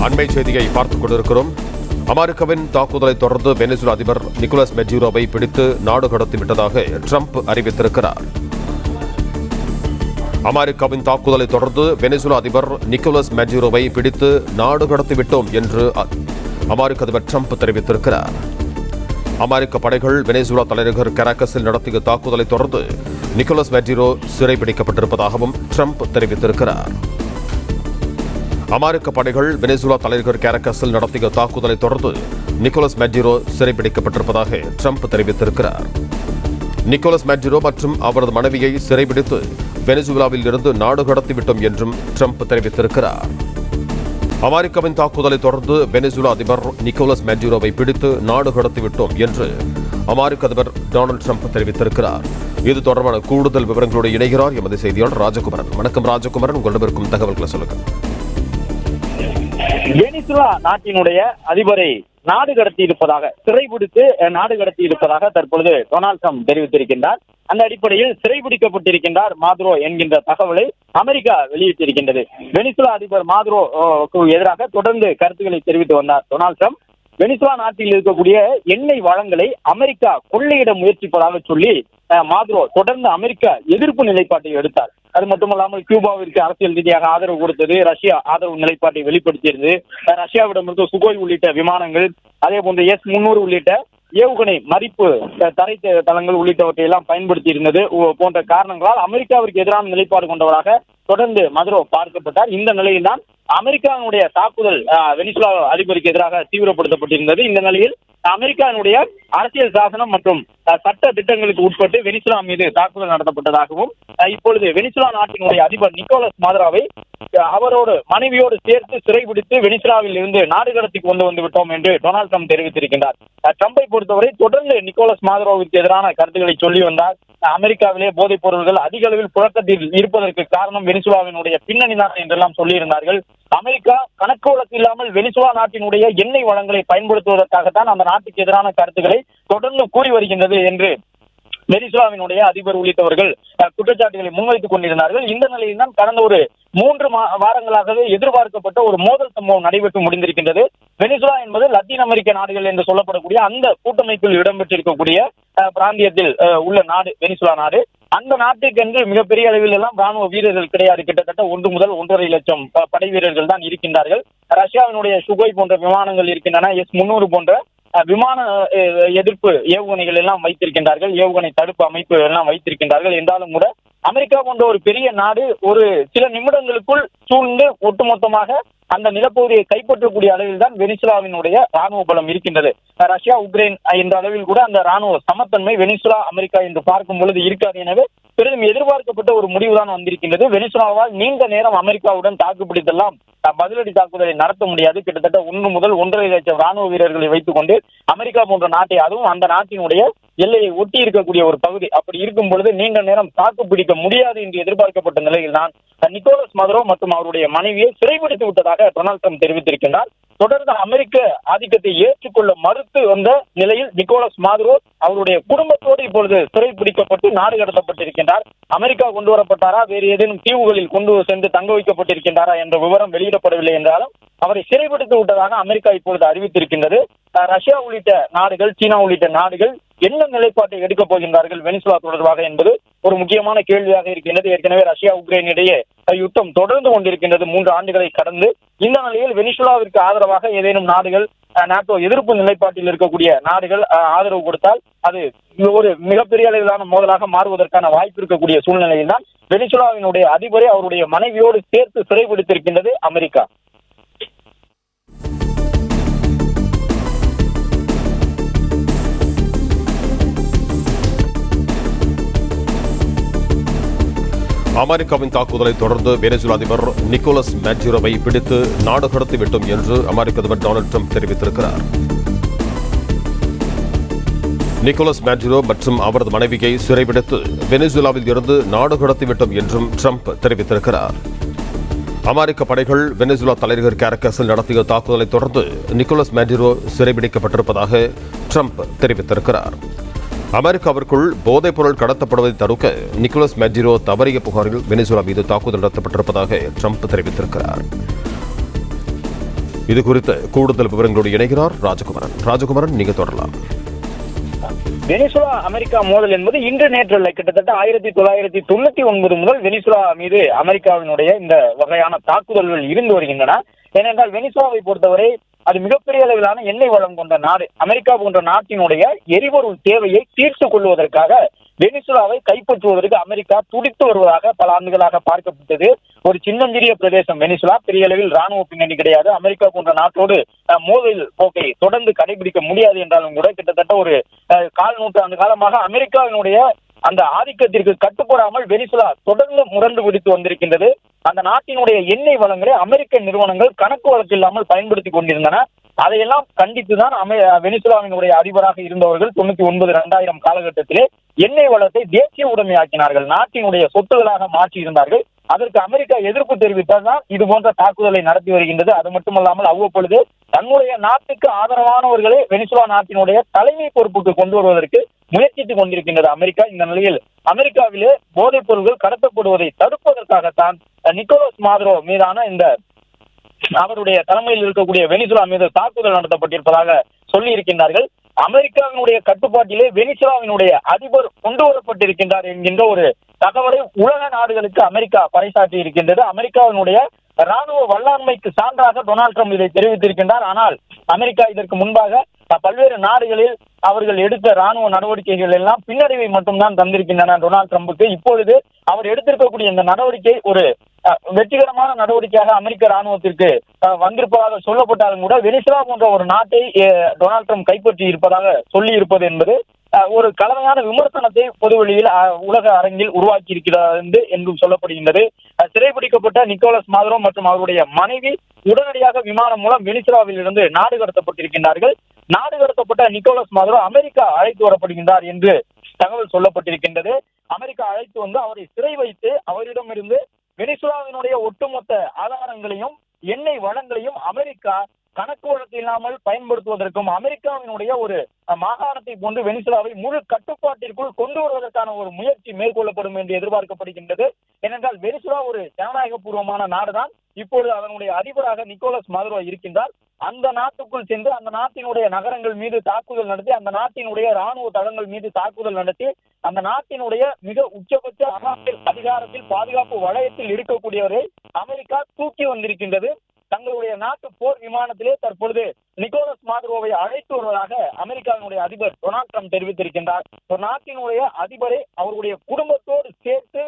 அண்மை செய்தியை பார்த்துக் கொண்டிருக்கிறோம். அமெரிக்காவின் தாக்குதலை தொடர்ந்து வெனிசுலா அதிபர் நிக்கோலஸ் மெஜூரோவை பிடித்து நாடு கடத்திவிட்டதாக ட்ரம்ப் அறிவித்திருக்கிறார். அமெரிக்காவின் தாக்குதலை தொடர்ந்து வெனிசுலா அதிபர் நிக்கோலஸ் மெஜூரோவை பிடித்து நாடு கடத்திவிட்டோம் என்று அமெரிக்க அதிபர் ட்ரம்ப் தெரிவித்திருக்கிறார். அமெரிக்க படைகள் வெனிசுலா தலைநகர் கராகஸில் நடத்திய தாக்குதலை தொடர்ந்து நிக்கோலஸ் மெஜூரோ சிறைபிடிக்கப்பட்டிருப்பதாகவும் ட்ரம்ப் தெரிவித்திருக்கிறார். அமெரிக்க படைகள் வெனிசுலா தலைநகர் கராகஸில் நடத்திய தாக்குதலை தொடர்ந்து நிக்கோலஸ் மெஜூரோ சிறைபிடிக்கப்பட்டிருப்பதாக ட்ரம்ப் தெரிவித்திருக்கிறார். நிக்கோலஸ் மெஜூரோ மற்றும் அவரது மனைவியை சிறைபிடித்து வெனிசுலாவில் இருந்து நாடு கடத்திவிட்டோம் என்றும் ட்ரம்ப் தெரிவித்திருக்கிறார். அமெரிக்காவின் தாக்குதலை தொடர்ந்து வெனிசுலா அதிபர் நிக்கோலஸ் மெஜூரோவை பிடித்து நாடு கடத்திவிட்டோம் என்று அமெரிக்க அதிபர் டொனால்டு ட்ரம்ப் தெரிவித்திருக்கிறார். இது தொடர்பான கூடுதல் விவரங்களோடு இணைகிறார் எமது செய்தியாளர் ராஜகுமரன். வணக்கம் ராஜகுமரன், உங்களிடம் இருக்கும் தகவல்களை சொல்லுங்க. வெனிசுலா நாட்டினுடைய அதிபரை நாடு கடத்தி இருப்பதாக, சிறைபிடித்து நாடு கடத்தி இருப்பதாக தற்பொழுது டொனால்டு ட்ரம்ப் தெரிவித்திருக்கின்றார். அந்த அடிப்படையில் சிறைபிடிக்கப்பட்டிருக்கின்றார் மாதுரோ என்கின்ற தகவலை அமெரிக்கா வெளியிட்டிருக்கின்றது. வெனிசுலா அதிபர் மாதுரோவுக்கு எதிராக தொடர்ந்து கருத்துக்களை தெரிவித்து வந்தார் டொனால்டு ட்ரம்ப். வெனிசுலா நாட்டில் இருக்கக்கூடிய எண்ணெய் வளங்களை அமெரிக்கா கொள்ளையிட முயற்சிப்பதாக சொல்லி மாதுரோ தொடர்ந்து அமெரிக்கா எதிர்ப்பு நிலைப்பாட்டை எடுத்தார். அது மட்டுமல்லாமல் கியூபாவிற்கு அரசியல் ரீதியாக ஆதரவு கொடுத்தது, ரஷ்யா ஆதரவு நிலைப்பாட்டை வெளிப்படுத்தியது. ரஷ்யாவிடமிருந்து சுகோய் உள்ளிட்ட விமானங்கள், அதே போன்று S-300 உள்ளிட்ட ஏவுகணை மதிப்பு தரை தளங்கள் உள்ளிட்டவற்றை எல்லாம் பயன்படுத்தி இருந்தது போன்ற காரணங்களால் அமெரிக்காவிற்கு எதிரான நிலைப்பாடு கொண்டவராக தொடர்ந்து மதுரோ பார்க்கப்பட்டார். இந்த நிலையில்தான் அமெரிக்காவினுடைய தாக்குதல் வெனிசுலா அதிபருக்கு எதிராக தீவிரப்படுத்தப்பட்டிருந்தது. இந்த நிலையில் அமெரிக்காவினுடைய அரசியல் சாசனம் மற்றும் சட்ட திட்டங்களுக்கு உட்பட்டு வெனிசுலா மீது தாக்குதல் நடத்தப்பட்டதாகவும், இப்பொழுது வெனிசுலா நாட்டினுடைய அதிபர் நிக்கோலஸ் மாதுரோவை அவரோடு மனைவியோடு சேர்த்து சிறைபிடித்து வெனிசுலாவில் இருந்து நாடு கடத்தி கொண்டு வந்து விட்டோம் என்று டொனால்டு ட்ரம்ப் தெரிவித்திருக்கின்றார். ட்ரம்பை பொறுத்தவரை தொடர்ந்து நிக்கோலஸ் மாதுரோவிற்கு எதிரான கருத்துக்களை சொல்லி வந்தார். அமெரிக்காவிலே போதைப் பொருள்கள் அதிக அளவில் புழக்கத்தில் இருப்பதற்கு காரணம் வெனிசுலாவினுடைய பின்னணிதான் என்றெல்லாம் சொல்லியிருந்தார்கள். அமெரிக்கா கணக்கு வழக்கு இல்லாமல் வெனிசுலா நாட்டினுடைய எண்ணெய் வளங்களை பயன்படுத்துவதற்காகத்தான் அந்த நாட்டுக்கு எதிரான கருத்துக்களை தொடர்ந்து கூறி வருகின்றது என்று வெனிசுலாவினுடைய அதிபர் உள்ளிட்டவர்கள் குற்றச்சாட்டுகளை முன்வைத்துக் கொண்டிருந்தார்கள். இந்த நிலையில் தான் கடந்த ஒரு 3 வாரங்களாகவே எதிர்பார்க்கப்பட்ட ஒரு மோதல் சம்பவம் நடைபெற்று முடிந்திருக்கின்றது. வெனிசுலா என்பது லத்தீன் அமெரிக்க நாடுகள் என்று சொல்லப்படக்கூடிய அந்த கூட்டமைப்பில் இடம்பெற்றிருக்கக்கூடிய பிராந்தியத்தில் உள்ள நாடு வெனிசுலா நாடு. அந்த நாட்டுக்கென்று மிகப்பெரிய அளவில் எல்லாம் ராணுவ வீரர்கள் கிடையாது. கிட்டத்தட்ட 1 முதல் 1.5 லட்சம் படை வீரர்கள் தான் இருக்கின்றார்கள். ரஷ்யாவினுடைய சுகோய் போன்ற விமானங்கள் இருக்கின்றன, S-300 போன்ற விமான எதிர்ப்பு ஏவுகணைகள் எல்லாம் வைத்திருக்கின்றார்கள், ஏவுகணை தடுப்பு அமைப்பு எல்லாம் வைத்திருக்கின்றார்கள். என்றாலும் கூட அமெரிக்கா போன்ற ஒரு பெரிய நாடு ஒரு சில நிமிடங்களுக்குள் சூழ்ந்து ஒட்டுமொத்தமாக அந்த நிலப்பகுதியை கைப்பற்றக்கூடிய அளவில் தான் வெனிசுலாவினுடைய ராணுவ பலம் இருக்கின்றது. ரஷ்யா உக்ரைன் என்ற அளவில் கூட அந்த ராணுவ சமத்தன்மை வெனிசுலா அமெரிக்கா என்று பார்க்கும் பொழுது இருக்காது. எனவே பெரிதும் எதிர்பார்க்கப்பட்ட ஒரு முடிவுதான் வந்திருக்கின்றது. வெனிசுலாவால் நீண்ட நேரம் அமெரிக்காவுடன் தாக்குப்பிடித்தெல்லாம் பதிலடி தாக்குதலை நடத்த முடியாது. கிட்டத்தட்ட 1 முதல் 1.5 லட்சம் ராணுவ வீரர்களை வைத்துக் கொண்டு அமெரிக்கா போன்ற நாட்டை, அதுவும் அந்த நாட்டினுடைய எல்லையை ஒட்டி இருக்கக்கூடிய ஒரு பகுதி, அப்படி இருக்கும் பொழுது நீண்ட நேரம் தாக்குப்பிடிக்க முடியாது என்று எதிர்பார்க்கப்பட்ட நிலையில் தான் நிக்கோலஸ் மதுரோ மற்றும் அவருடைய மனைவியை சிறைபிடித்து விட்டதாக டொனால்டு ட்ரம்ப் தெரிவித்திருக்கிறார். தொடர்ந்து அமெரிக்க ஆதிக்கத்தை ஏற்றுக்கொள்ள மறுத்து வந்த நிலையில் நிக்கோலஸ் மாதுரோ அவருடைய குடும்பத்தோடு இப்பொழுது சிறைப்பிடிக்கப்பட்டு நாடு கடத்தப்பட்டிருக்கின்றார். அமெரிக்கா கொண்டு வரப்பட்டாரா, வேறு ஏதேனும் தீவுகளில் கொண்டு சென்று தங்க வைக்கப்பட்டிருக்கின்றாரா என்ற விவரம் வெளியிடப்படவில்லை என்றாலும் அவரை சிறைப்பிடித்து விட்டதாக அமெரிக்கா இப்பொழுது அறிவித்திருக்கின்றது. ரஷ்யா உள்ளிட்ட நாடுகள், சீனா உள்ளிட்ட நாடுகள் என்ன நிலைப்பாட்டை எடுக்கப் போகின்றார்கள் வெனிசுலா தொடர்பாக என்பது ஒரு முக்கியமான கேள்வியாக இருக்கின்றது. ஏற்கனவே ரஷ்யா உக்ரைன் இடையே யுத்தம் தொடர்ந்து கொண்டிருக்கின்றது 3 ஆண்டுகளை கடந்து. இந்த நிலையில் வெனிசுலாவிற்கு ஆதரவாக ஏதேனும் நாடுகள், நாட்டோ எதிர்ப்பு நிலைப்பாட்டில் இருக்கக்கூடிய நாடுகள் ஆதரவு கொடுத்தால் அது ஒரு மிகப்பெரிய அளவிலான மோதலாக மாறுவதற்கான வாய்ப்பு இருக்கக்கூடிய சூழ்நிலையில் தான் வெனிசுலாவினுடைய அதிபரை அவருடைய மனைவியோடு சேர்த்து சிறைபிடித்திருக்கின்றது அமெரிக்கா. அமெரிக்காவின் தாக்குதலை தொடர்ந்து வெனிசுலா அதிபர் நிக்கோலஸ் மெஜூரோவை பிடித்து நாடு கடத்திவிட்டோம் என்று அமெரிக்க அதிபர் டொனால்டு ட்ரம்ப் தெரிவித்திருக்கிறார். நிக்கோலஸ் மெஜூரோ மற்றும் அவரது மனைவியை சிறைபிடித்து வெனிசுலாவில் இருந்து நாடு கடத்திவிட்டோம் என்றும் ட்ரம்ப் தெரிவித்திருக்கிறார். அமெரிக்க படைகள் வெனிசுலா தலைநகர் கராகஸில் நடத்திய தாக்குதலை தொடர்ந்து நிக்கோலஸ் மெஜூரோ சிறைபிடிக்கப்பட்டிருப்பதாக ட்ரம்ப் தெரிவித்திருக்கிறார். அமெரிக்காவிற்குள் போதைப் பொருள் கடத்தப்படுவதை தடுக்க நிக்கோலஸ் மெஜூரோ தவறிய புகாரில் வெனிசுலா மீது தாக்குதல் நடத்தப்பட்டிருப்பதாக ட்ரம்ப் தெரிவித்திருக்கிறார். இது குறித்த கூடுதல் விவரங்களோடு இணைகிறார் ராஜகுமரன், நீங்க தொடரலாம். வெனிசுலா அமெரிக்கா மோதல் என்பது இன்று நேற்று இல்லை. கிட்டத்தட்ட 1999 முதல் வெனிசுலா மீது அமெரிக்காவினுடைய இந்த வகையான தாக்குதல்கள் இருந்து வருகின்றன. ஏனென்றால் வெனிசுலாவை பொறுத்தவரை அது மிகப்பெரிய அளவிலான எண்ணெய் வளம் கொண்ட நாடு. அமெரிக்கா போன்ற நாட்டினுடைய எரிபொருள் தேவையை தீர்த்துக் கொள்வதற்காக வெனிசுலாவை கைப்பற்றுவதற்கு அமெரிக்கா துடித்து வருவதாக பல ஆண்டுகளாக பார்க்கப்பட்டது. ஒரு சின்னஞ்சிறிய பிரதேசம் வெனிசுலா, பெரிய அளவில் ராணுவ பின்னணி கிடையாது. அமெரிக்கா போன்ற நாட்டோடு மோதல் போக்கை தொடர்ந்து கடைபிடிக்க முடியாது என்றாலும் கூட கிட்டத்தட்ட ஒரு கால் நூற்றாண்டு காலமாக அமெரிக்காவினுடைய அந்த ஆதிக்கத்திற்கு கட்டுப்படாமல் வெனிசுலா தொடர்ந்து முரண்டு பிடித்து வந்திருக்கின்றது. அந்த நாட்டினுடைய எண்ணெய் வளங்களை அமெரிக்க நிறுவனங்கள் கணக்கு வழக்கு இல்லாமல் பயன்படுத்தி கொண்டிருந்தன. அதையெல்லாம் கண்டித்துதான் வெனிசுலாவினுடைய அதிபராக இருந்தவர்கள் 99-2000 காலகட்டத்திலே எண்ணெய் வளத்தை தேசிய உடைமையாக்கினார்கள், நாட்டினுடைய சொத்துகளாக மாற்றி இருந்தார்கள். அதற்கு அமெரிக்கா எதிர்ப்பு தெரிவித்தால்தான் இது போன்ற தாக்குதலை நடத்தி வருகின்றது. அது மட்டுமல்லாமல் அவ்வப்பொழுது தன்னுடைய நாட்டுக்கு ஆதரவானவர்களை வெனிசுலா நாட்டினுடைய தலைமை பொறுப்புக்கு கொண்டு வருவதற்கு முயற்சித்துக் கொண்டிருக்கின்றது அமெரிக்கா. இந்த நிலையில் அமெரிக்காவிலே போதைப் பொருட்கள் கடத்தப்படுவதை தடுப்பதற்காகத்தான் நிக்கோலஸ் மாதுரோ மீதான இந்த அவருடைய தலைமையில் இருக்கக்கூடிய வெனிசுலா மீது தாக்குதல் நடத்தப்பட்டிருப்பதாக சொல்லி இருக்கின்றார்கள். அமெரிக்காவினுடைய கட்டுப்பாட்டிலே வெனிசுலாவினுடைய அதிபர் கொண்டு வரப்பட்டிருக்கின்றார் என்கின்ற ஒரு தகவலை உலக நாடுகளுக்கு அமெரிக்கா பறைசாற்றி இருக்கின்றது. அமெரிக்காவினுடைய ராணுவ வல்லாண்மைக்கு சான்றாக டொனால்ட் ட்ரம்ப் இதை தெரிவித்திருக்கின்றார். ஆனால் அமெரிக்கா இதற்கு முன்பாக பல்வேறு நாடுகளில் அவர்கள் எடுத்த ராணுவ நடவடிக்கைகள் எல்லாம் பின்னடைவை மட்டும்தான் தந்திருக்கின்றன டொனால்ட் ட்ரம்புக்கு. இப்பொழுது அவர் எடுத்திருக்கக்கூடிய இந்த நடவடிக்கை ஒரு வெற்றிகரமான நடவடிக்கையாக அமெரிக்க ராணுவத்திற்கு வந்திருப்பதாக சொல்லப்பட்டாலும் கூட வெனிசுலா போன்ற ஒரு நாட்டை டொனால்ட் ட்ரம்ப் கைப்பற்றி இருப்பதாக சொல்லி இருப்பது என்பது ஒரு கலவையான விமர்சனத்தை பொதுவெளியில் உலக அரங்கில் உருவாக்கி இருக்கிறது என்றும் சொல்லப்படுகின்றது. சிறைபிடிக்கப்பட்ட நிக்கோலஸ் மாதுரோ மற்றும் அவருடைய மனைவி உடனடியாக விமானம் மூலம் வெனிசுலாவில் இருந்து நாடு கடத்தப்பட்டிருக்கின்றார்கள். நாடு கடத்தப்பட்ட நிக்கோலஸ் மாதுரோ அமெரிக்கா அழைத்து வரப்படுகின்றார் என்று தகவல் சொல்லப்பட்டிருக்கின்றது. அமெரிக்கா அழைத்து வந்து அவரை சிறை வைத்து அவரிடமிருந்து வெனிசுலாவினுடைய ஒட்டுமொத்த ஆதாரங்களையும் எண்ணெய் வளங்களையும் அமெரிக்கா கணக்கு வழக்கு இல்லாமல் பயன்படுத்துவதற்கும் அமெரிக்காவினுடைய ஒரு மாகாணத்தை போன்று வெனிசுலாவை முழு கட்டுப்பாட்டிற்குள் கொண்டு வருவதற்கான ஒரு முயற்சி மேற்கொள்ளப்படும் என்று எதிர்பார்க்கப்படுகின்றது. ஏனென்றால் வெனிசுலா ஒரு ஜனநாயக பூர்வமான நாடுதான். இப்பொழுது அதனுடைய அதிபராக நிக்கோலஸ் மாதுரோ இருக்கின்றார். அந்த நாட்டுக்குள் சென்று அந்த நாட்டினுடைய நகரங்கள் மீது தாக்குதல் நடத்தி, அந்த நாட்டினுடைய ராணுவ தளங்கள் மீது தாக்குதல் நடத்தி, அந்த நாட்டினுடைய மிக உச்சபட்ச அதிகாரத்தில் பாதுகாப்பு வளையத்தில் இருக்கக்கூடியவரை அமெரிக்கா தூக்கி வந்திருக்கின்றது. தங்களுடைய நாட்டு போர் விமானத்திலே தற்பொழுது நிக்கோலஸ் மாதுரோவை அழைத்து வருவதாக அமெரிக்காவினுடைய அதிபர் டொனால்ட் ட்ரம்ப் தெரிவித்திருக்கின்றார். ஒரு நாட்டினுடைய அதிபரை அவருடைய குடும்பத்தோடு சேர்த்து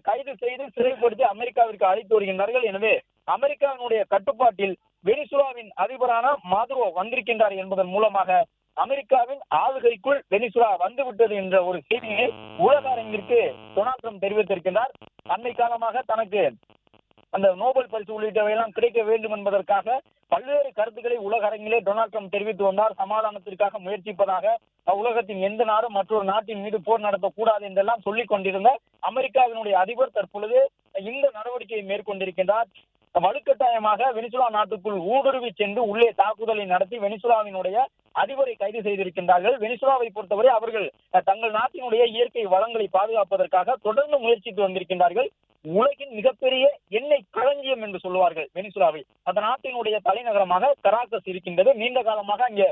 கைது செய்து சிறைப்படுத்தி அமெரிக்காவிற்கு அழைத்து வருகின்றார்கள். எனவே அமெரிக்காவினுடைய கட்டுப்பாட்டில் வெனிசுலாவின் அதிபரான மாதுரோ வந்திருக்கின்றார் என்பதன் மூலமாக அமெரிக்காவின் ஆளுகைக்குள் வெனிசுலா வந்துவிட்டது என்ற ஒரு செய்தியை உலக அரங்கிற்கு டொனால்ட் ட்ரம்ப் தெரிவித்திருக்கின்றார். அண்மை காலமாக தனக்கு அந்த நோபல் பரிசு உள்ளிட்டவையெல்லாம் கிடைக்க வேண்டும் என்பதற்காக பல்வேறு கருத்துக்களை உலக அரங்கிலே டொனால்ட் ட்ரம்ப் தெரிவித்து வந்தார். சமாதானத்திற்காக முயற்சிப்பதாக, உலகத்தின் எந்த நாடும் மற்றொரு நாட்டின் மீது போர் நடத்தக்கூடாது என்றெல்லாம் சொல்லிக் கொண்டிருந்த அமெரிக்காவினுடைய அதிபர் தற்பொழுது இந்த நடவடிக்கையை மேற்கொண்டிருக்கின்றார். வலுக்கட்டாயமாக வெனிசுலா நாட்டுக்குள் ஊடுருவி சென்று உள்ளே தாக்குதலை நடத்தி வெனிசுலாவினுடைய அதிபரை கைது செய்திருக்கின்றார்கள். வெனிசுலாவை பொறுத்தவரை அவர்கள் தங்கள் நாட்டினுடைய இயற்கை வளங்களை பாதுகாப்பதற்காக தொடர்ந்து முயற்சித்து வந்திருக்கின்றார்கள். உலகின் மிகப்பெரிய எண்ணெய் களஞ்சியம் என்று சொல்லுவார்கள் வெனிசுலாவை. அந்த நாட்டினுடைய தலைநகரமாக கராக்கஸ் இருக்கின்றது. நீண்ட காலமாக அங்கே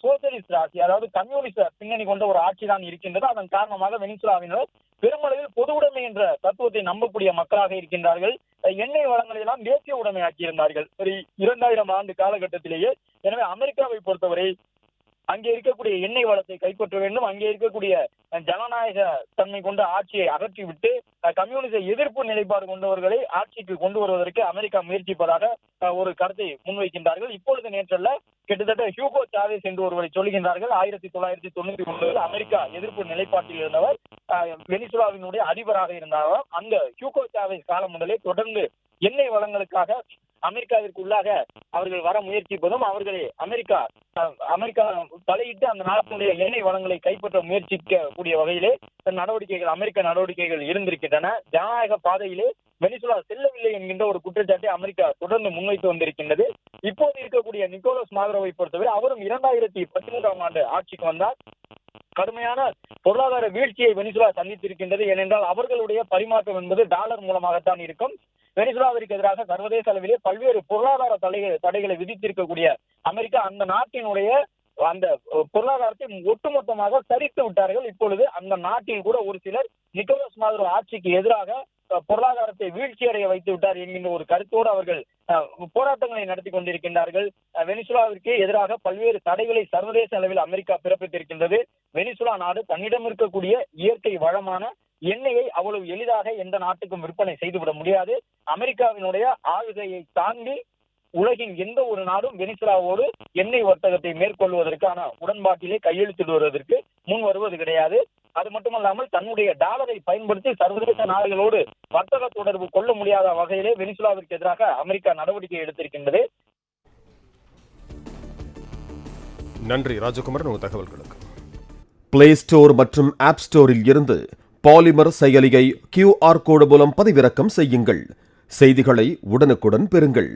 சோசியலிஸ்ட் ஆட்சி, அதாவது கம்யூனிஸ்ட் பின்னணி கொண்ட ஒரு ஆட்சி தான் இருக்கின்றது. அதன் காரணமாக வெனிசுலாவினர் பெருமளவில் பொது உடைமை என்ற தத்துவத்தை நம்பக்கூடிய மக்களாக இருக்கின்றார்கள். எண்ணெய் வளங்களை எல்லாம் தேசிய உடைமையாக்கி இருந்தார்கள் ஒரு 2000 ஆண்டு காலகட்டத்திலேயே. எனவே அமெரிக்காவை பொறுத்தவரை அங்கே இருக்கக்கூடிய எண்ணெய் வளத்தை கைப்பற்ற வேண்டும், அங்கே இருக்கக்கூடிய ஜனநாயக தன்மை கொண்ட ஆட்சியை அகற்றிவிட்டு கம்யூனிச எதிர்ப்பு நிலைப்பாடு கொண்டவர்களை ஆட்சிக்கு கொண்டு வருவதற்கு அமெரிக்கா முயற்சிப்பதாக ஒரு கருத்தை முன்வைக்கின்றார்கள். இப்பொழுது நேற்றல்ல, கிட்டத்தட்ட ஹியூகோ சாவேஸ் என்று ஒருவரை சொல்கின்றார்கள். 1999 அமெரிக்கா எதிர்ப்பு நிலைப்பாட்டில் இருந்தவர், வெனிசுலாவினுடைய அதிபராக இருந்தார். அந்த ஹியூகோ சாவேஸ் காலம் முதலே தொடர்ந்து எண்ணெய் வளங்களுக்காக அமெரிக்காவிற்கு உள்ளாக அவர்கள் வர முயற்சிப்பதும், அவர்களை அமெரிக்கா தலையிட்டு அந்த நாட்டினுடைய எண்ணெய் வளங்களை கைப்பற்ற முயற்சிக்கக்கூடிய வகையிலே நடவடிக்கைகள், அமெரிக்க நடவடிக்கைகள் இருந்திருக்கின்றன. ஜனநாயக பாதையிலே வெனிசுலா செல்லவில்லை என்கின்ற ஒரு குற்றச்சாட்டை அமெரிக்கா தொடர்ந்து முன்வைத்து வந்திருக்கின்றது. இப்போது இருக்கக்கூடிய நிக்கோலஸ் மாதுரோவை பொறுத்தவரை அவரும் 2013ஆம் ஆண்டு ஆட்சிக்கு வந்தார். கடுமையான பொருளாதார வீழ்ச்சியை வெனிசுலா சந்தித்திருக்கின்றது. ஏனென்றால் அவர்களுடைய பரிமாற்றம் என்பது டாலர் மூலமாகத்தான் இருக்கும். வெனிசுலாவிற்கு எதிராக சர்வதேச அளவிலே பல்வேறு பொருளாதார தடைகளை விதித்திருக்கக்கூடிய அமெரிக்கா அந்த நாட்டினுடைய அந்த பொருளாதாரத்தை ஒட்டுமொத்தமாக சரித்து விட்டார்கள். இப்பொழுது அந்த நாட்டில் கூட ஒரு சிலர் நிக்கோலஸ் மாதுரோ ஆட்சிக்கு எதிராக பொருளாதாரத்தை வீழ்ச்சியடைய வைத்து விட்டார் என்கின்ற ஒரு கருத்தோடு அவர்கள் போராட்டங்களை நடத்தி கொண்டிருக்கின்றார்கள். வெனிசுலாவிற்கு எதிராக பல்வேறு தடைகளை சர்வதேச அளவில் அமெரிக்கா பிறப்பித்திருக்கின்றது. வெனிசுலா நாடு தன்னிடம் இருக்கக்கூடிய இயற்கை வளமான எண்ணெயை அவ்வளவு எளிதாக எந்த நாட்டுக்கும் விற்பனை செய்துவிட முடியாது. அமெரிக்காவினுடைய ஆளுகையை தாண்டி உலகின் எந்த ஒரு நாடும் வெனிசுலாவோடு எண்ணெய் வர்த்தகத்தை மேற்கொள்வதற்கான உடன்பாட்டிலே கையெழுத்திடுவதற்கு முன் வருவது கிடையாது. அது மட்டுமல்லாமல் தன்னுடைய டாலரை பயன்படுத்தி சர்வதேச நாடுகளோடு வர்த்தக தொடர்பு கொள்ள முடியாத வகையிலே வெனிசுலாவிற்கு எதிராக அமெரிக்கா நடவடிக்கை எடுத்திருக்கின்றது. நன்றி ராஜகுமாரன் உங்கள் தகவல்களுக்கு. பிளே ஸ்டோர் மற்றும் ஆப் ஸ்டோரில் இருந்து பாலிமர் செயலியை QR கோடு மூலம் பதிவிறக்கம் செய்யுங்கள். செய்திகளை உடனுக்குடன் பெறுங்கள்.